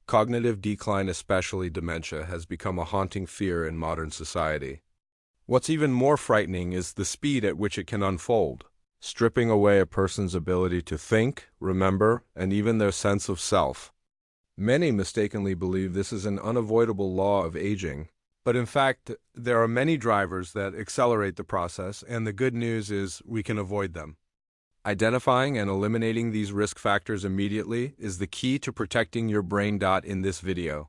Cognitive decline, especially dementia, has become a haunting fear in modern society. What's even more frightening is the speed at which it can unfold, stripping away a person's ability to think, remember, and even their sense of self. Many mistakenly believe this is an unavoidable law of aging, but in fact, there are many drivers that accelerate the process, and the good news is we can avoid them. Identifying and eliminating these risk factors immediately is the key to protecting your brain. In this video,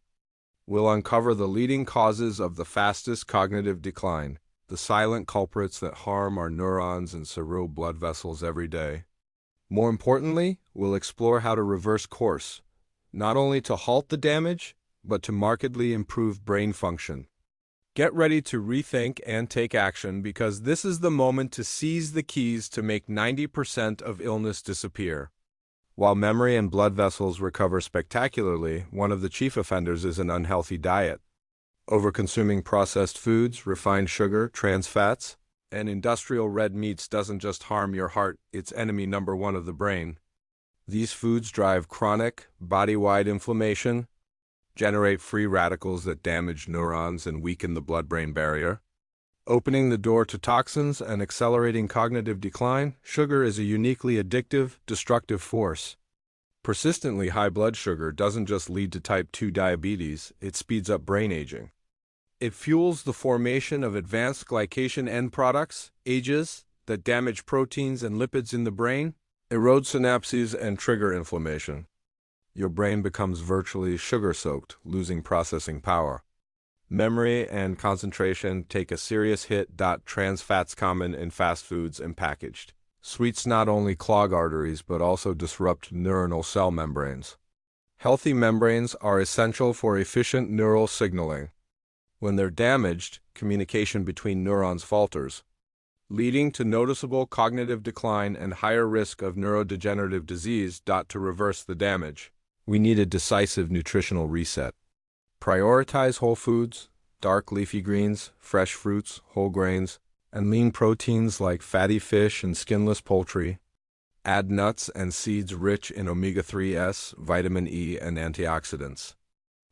we'll uncover the leading causes of the fastest cognitive decline, the silent culprits that harm our neurons and cerebral blood vessels every day. More importantly, we'll explore how to reverse course, not only to halt the damage, but to markedly improve brain function. Get ready to rethink and take action, because this is the moment to seize the keys to make 90% of illness disappear. While memory and blood vessels recover spectacularly, one of the chief offenders is an unhealthy diet. Overconsuming processed foods, refined sugar, trans fats, and industrial red meats doesn't just harm your heart, it's enemy number one of the brain. These foods drive chronic, body-wide inflammation, generate free radicals that damage neurons and weaken the blood-brain barrier, opening the door to toxins and accelerating cognitive decline. Sugar is a uniquely addictive, destructive force. Persistently high blood sugar doesn't just lead to type 2 diabetes, it speeds up brain aging. It fuels the formation of advanced glycation end products, AGEs, that damage proteins and lipids in the brain, erode synapses, and trigger inflammation. Your brain becomes virtually sugar-soaked, losing processing power. Memory and concentration take a serious hit. Trans fats common in fast foods and packaged sweets not only clog arteries but also disrupt neuronal cell membranes. Healthy membranes are essential for efficient neural signaling. When they're damaged, communication between neurons falters, leading to noticeable cognitive decline and higher risk of neurodegenerative disease. To reverse the damage, we need a decisive nutritional reset. Prioritize whole foods, dark leafy greens, fresh fruits, whole grains, and lean proteins like fatty fish and skinless poultry. Add nuts and seeds rich in omega-3s, vitamin E, and antioxidants.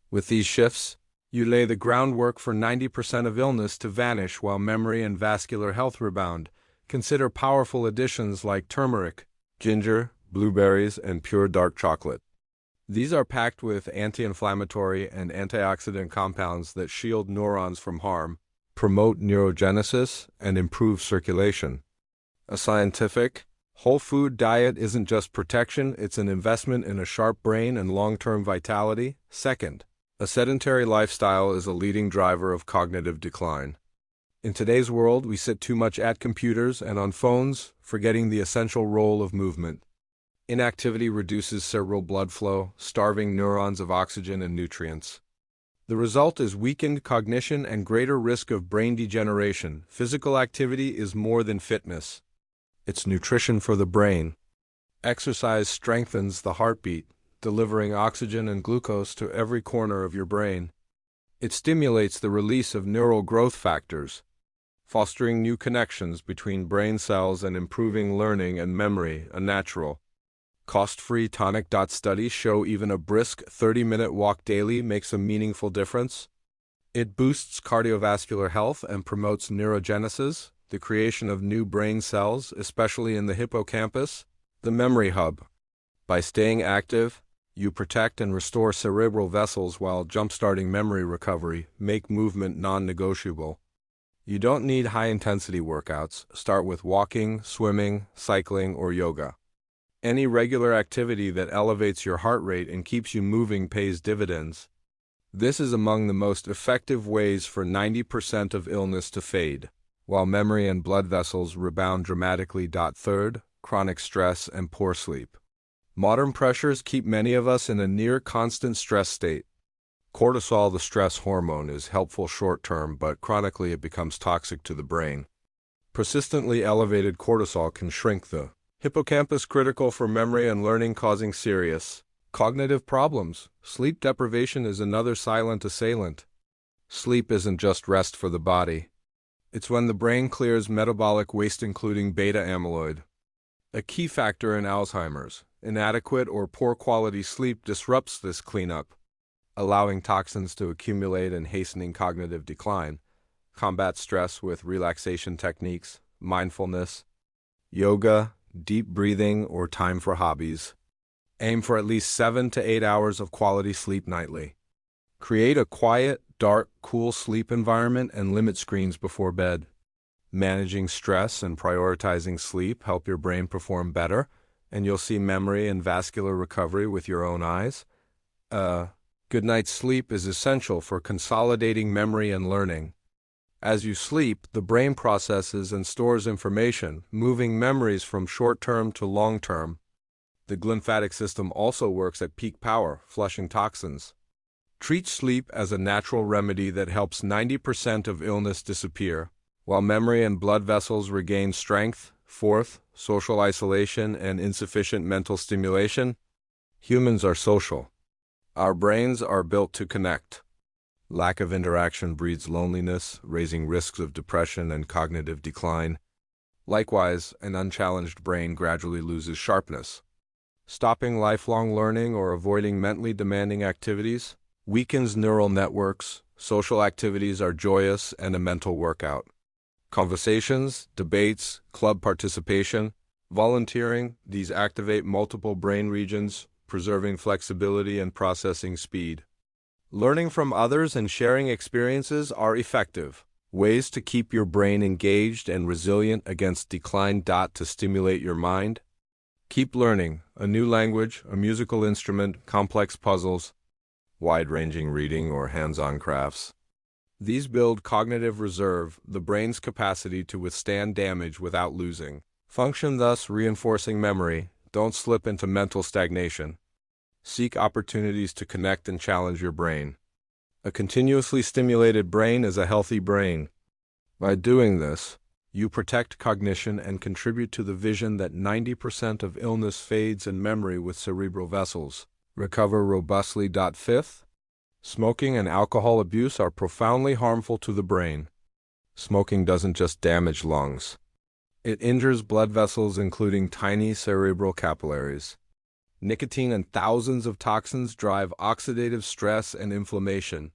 With these shifts, you lay the groundwork for 90% of illness to vanish while memory and vascular health rebound. Consider powerful additions like turmeric, ginger, blueberries, and pure dark chocolate. These are packed with anti-inflammatory and antioxidant compounds that shield neurons from harm, promote neurogenesis, and improve circulation. A scientific, whole food diet isn't just protection, it's an investment in a sharp brain and long-term vitality. Second, a sedentary lifestyle is a leading driver of cognitive decline. In today's world, we sit too much at computers and on phones, forgetting the essential role of movement. Inactivity reduces cerebral blood flow, starving neurons of oxygen and nutrients. The result is weakened cognition and greater risk of brain degeneration. Physical activity is more than fitness. It's nutrition for the brain. Exercise strengthens the heartbeat, delivering oxygen and glucose to every corner of your brain. It stimulates the release of neural growth factors, fostering new connections between brain cells and improving learning and memory. A natural, cost-free tonic. Studies show even a brisk 30-minute walk daily makes a meaningful difference. It boosts cardiovascular health and promotes neurogenesis, the creation of new brain cells, especially in the hippocampus, the memory hub. By staying active, you protect and restore cerebral vessels while jump-starting memory recovery. Make movement non-negotiable. You don't need high-intensity workouts. Start with walking, swimming, cycling, or yoga. Any regular activity that elevates your heart rate and keeps you moving pays dividends. This is among the most effective ways for 90% of illness to fade, while memory and blood vessels rebound dramatically. Third, chronic stress and poor sleep. Modern pressures keep many of us in a near-constant stress state. Cortisol, the stress hormone, is helpful short-term, but chronically it becomes toxic to the brain. Persistently elevated cortisol can shrink the hippocampus, critical for memory and learning, causing serious cognitive problems. Sleep deprivation is another silent assailant. Sleep isn't just rest for the body. It's when the brain clears metabolic waste, including beta amyloid, a key factor in Alzheimer's. Inadequate or poor quality sleep disrupts this cleanup. allowing toxins to accumulate and hastening cognitive decline. Combat stress with relaxation techniques, mindfulness, yoga, deep breathing, or time for hobbies. Aim for at least 7 to 8 hours of quality sleep nightly. Create a quiet, dark, cool sleep environment and limit screens before bed. Managing stress and prioritizing sleep help your brain perform better, and you'll see memory and vascular recovery with your own eyes. Good night's sleep is essential for consolidating memory and learning. As you sleep, the brain processes and stores information, moving memories from short-term to long-term. The glymphatic system also works at peak power, flushing toxins. Treat sleep as a natural remedy that helps 90% of illness disappear, while memory and blood vessels regain strength. Fourth, social isolation and insufficient mental stimulation. Humans are social. Our brains are built to connect. Lack of interaction breeds loneliness, raising risks of depression and cognitive decline. Likewise, an unchallenged brain gradually loses sharpness. Stopping lifelong learning or avoiding mentally demanding activities weakens neural networks. Social activities are joyous and a mental workout. Conversations, debates, club participation, volunteering, these activate multiple brain regions, preserving flexibility and processing speed. Learning from others and sharing experiences are effective ways to keep your brain engaged and resilient against decline. To stimulate your mind. Keep learning a new language, a musical instrument, complex puzzles, wide-ranging reading, or hands-on crafts. These build cognitive reserve, the brain's capacity to withstand damage without losing function, thus reinforcing memory. Don't slip into mental stagnation. Seek opportunities to connect and challenge your brain. A continuously stimulated brain is a healthy brain. By doing this, you protect cognition and contribute to the vision that 90% of illness fades in memory with cerebral vessels. Recover robustly. Fifth, smoking and alcohol abuse are profoundly harmful to the brain. Smoking doesn't just damage lungs. It injures blood vessels, including tiny cerebral capillaries. Nicotine and thousands of toxins drive oxidative stress and inflammation,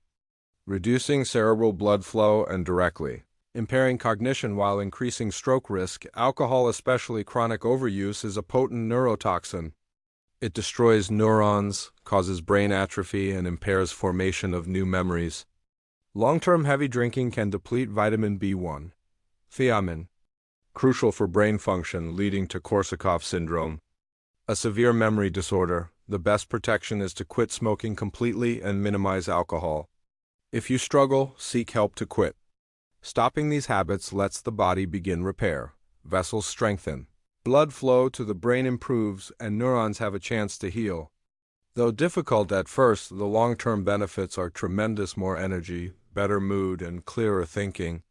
reducing cerebral blood flow and directly impairing cognition while increasing stroke risk. Alcohol, especially chronic overuse, is a potent neurotoxin. It destroys neurons, causes brain atrophy, and impairs formation of new memories. Long-term heavy drinking can deplete vitamin B1, thiamine, crucial for brain function, leading to Korsakoff syndrome, a severe memory disorder. The best protection is to quit smoking completely and minimize alcohol. If you struggle, seek help to quit. Stopping these habits lets the body begin repair, vessels strengthen, blood flow to the brain improves, and neurons have a chance to heal. Though difficult at first, the long-term benefits are tremendous: more energy, better mood, and clearer thinking.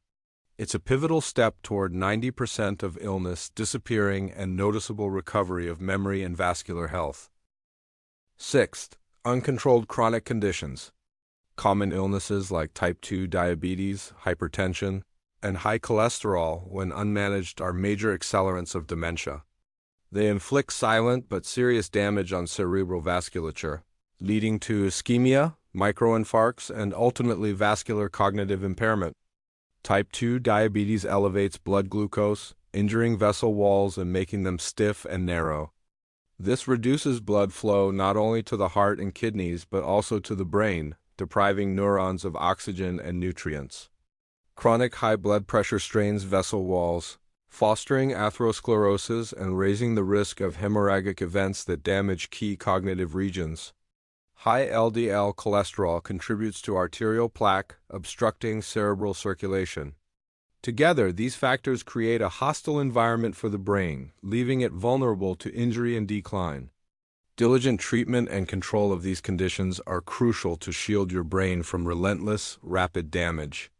It's a pivotal step toward 90% of illness disappearing and noticeable recovery of memory and vascular health. Sixth, uncontrolled chronic conditions. Common illnesses like type 2 diabetes, hypertension, and high cholesterol, when unmanaged, are major accelerants of dementia. They inflict silent but serious damage on cerebral vasculature, leading to ischemia, microinfarcts, and ultimately vascular cognitive impairment. Type 2 diabetes elevates blood glucose, injuring vessel walls and making them stiff and narrow. This reduces blood flow not only to the heart and kidneys but also to the brain, depriving neurons of oxygen and nutrients. Chronic high blood pressure strains vessel walls, fostering atherosclerosis and raising the risk of hemorrhagic events that damage key cognitive regions. High LDL cholesterol contributes to arterial plaque, obstructing cerebral circulation. Together, these factors create a hostile environment for the brain, leaving it vulnerable to injury and decline. Diligent treatment and control of these conditions are crucial to shield your brain from relentless, rapid damage.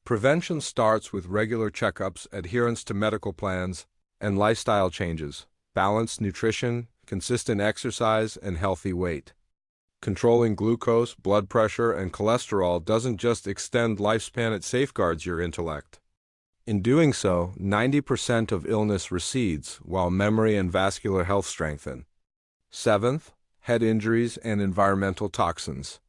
Prevention starts with regular checkups, adherence to medical plans, and lifestyle changes, balanced nutrition, consistent exercise, and healthy weight. Controlling glucose, blood pressure, and cholesterol doesn't just extend lifespan, it safeguards your intellect. In doing so, 90% of illness recedes, while memory and vascular health strengthen. Seventh, head injuries and environmental toxins.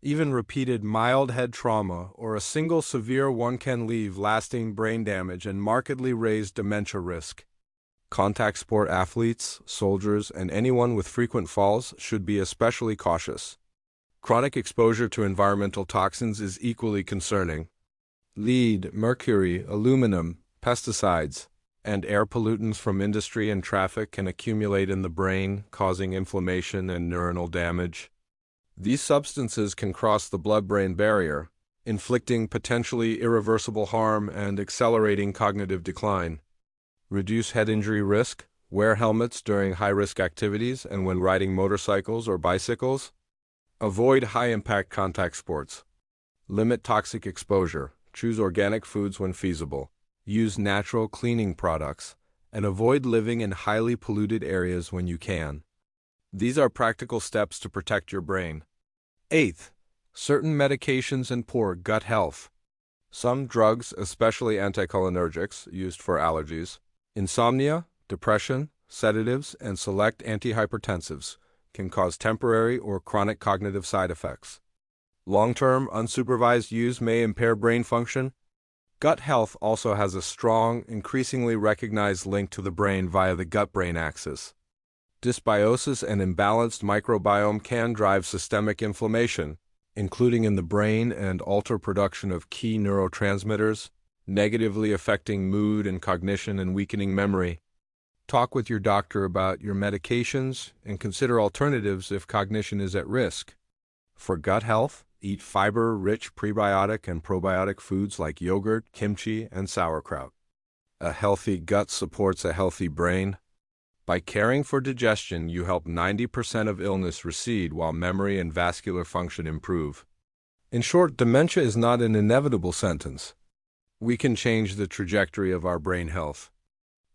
Even repeated mild head trauma or a single severe one can leave lasting brain damage and markedly raise dementia risk. Contact sport athletes, soldiers, and anyone with frequent falls should be especially cautious. Chronic exposure to environmental toxins is equally concerning. Lead, mercury, aluminum, pesticides, and air pollutants from industry and traffic can accumulate in the brain, causing inflammation and neuronal damage. These substances can cross the blood-brain barrier, inflicting potentially irreversible harm and accelerating cognitive decline. Reduce head injury risk. Wear helmets during high-risk activities and when riding motorcycles or bicycles. Avoid high-impact contact sports. Limit toxic exposure. Choose organic foods when feasible. Use natural cleaning products, and avoid living in highly polluted areas when you can. These are practical steps to protect your brain. Eighth, certain medications and poor gut health. Some drugs, especially anticholinergics used for allergies, insomnia, depression, sedatives, and select antihypertensives, can cause temporary or chronic cognitive side effects. Long-term, unsupervised use may impair brain function. Gut health also has a strong, increasingly recognized link to the brain via the gut-brain axis. Dysbiosis and imbalanced microbiome can drive systemic inflammation, including in the brain, and alter production of key neurotransmitters, negatively affecting mood and cognition and weakening memory. Talk with your doctor about your medications and consider alternatives if cognition is at risk. For gut health, eat fiber-rich prebiotic and probiotic foods like yogurt, kimchi, and sauerkraut. A healthy gut supports a healthy brain. By caring for digestion, you help 90% of illness recede while memory and vascular function improve. In short, dementia is not an inevitable sentence. We can change the trajectory of our brain health.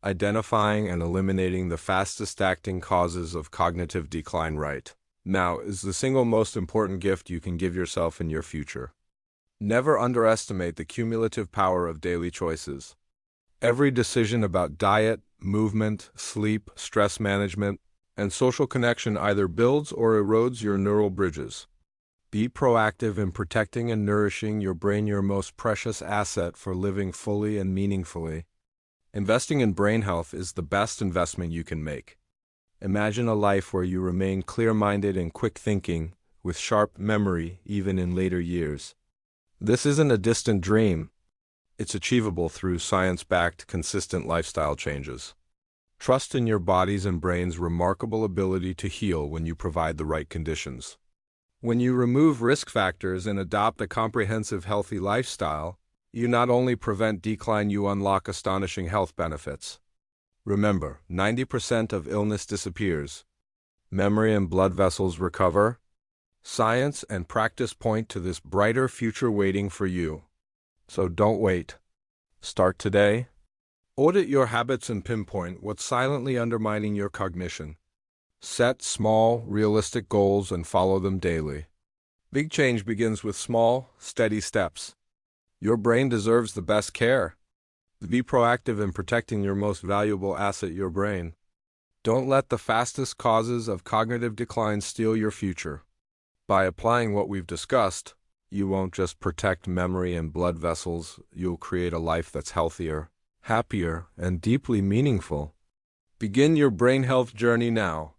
Identifying and eliminating the fastest-acting causes of cognitive decline right now is the single most important gift you can give yourself in your future. Never underestimate the cumulative power of daily choices. Every decision about diet, movement, sleep, stress management, and social connection either builds or erodes your neural bridges. Be proactive in protecting and nourishing your brain, your most precious asset for living fully and meaningfully. Investing in brain health is the best investment you can make. Imagine a life where you remain clear-minded and quick-thinking, with sharp memory even in later years. This isn't a distant dream. It's achievable through science-backed, consistent lifestyle changes. Trust in your body's and brain's remarkable ability to heal when you provide the right conditions. When you remove risk factors and adopt a comprehensive, healthy lifestyle, you not only prevent decline, you unlock astonishing health benefits. Remember, 90% of illness disappears. Memory and blood vessels recover. Science and practice point to this brighter future waiting for you. So don't wait. Start today. Audit your habits and pinpoint what's silently undermining your cognition. Set small, realistic goals and follow them daily. Big change begins with small, steady steps. Your brain deserves the best care. Be proactive in protecting your most valuable asset, your brain. Don't let the fastest causes of cognitive decline steal your future. By applying what we've discussed, you won't just protect memory and blood vessels, you'll create a life that's healthier, happier, and deeply meaningful. Begin your brain health journey now.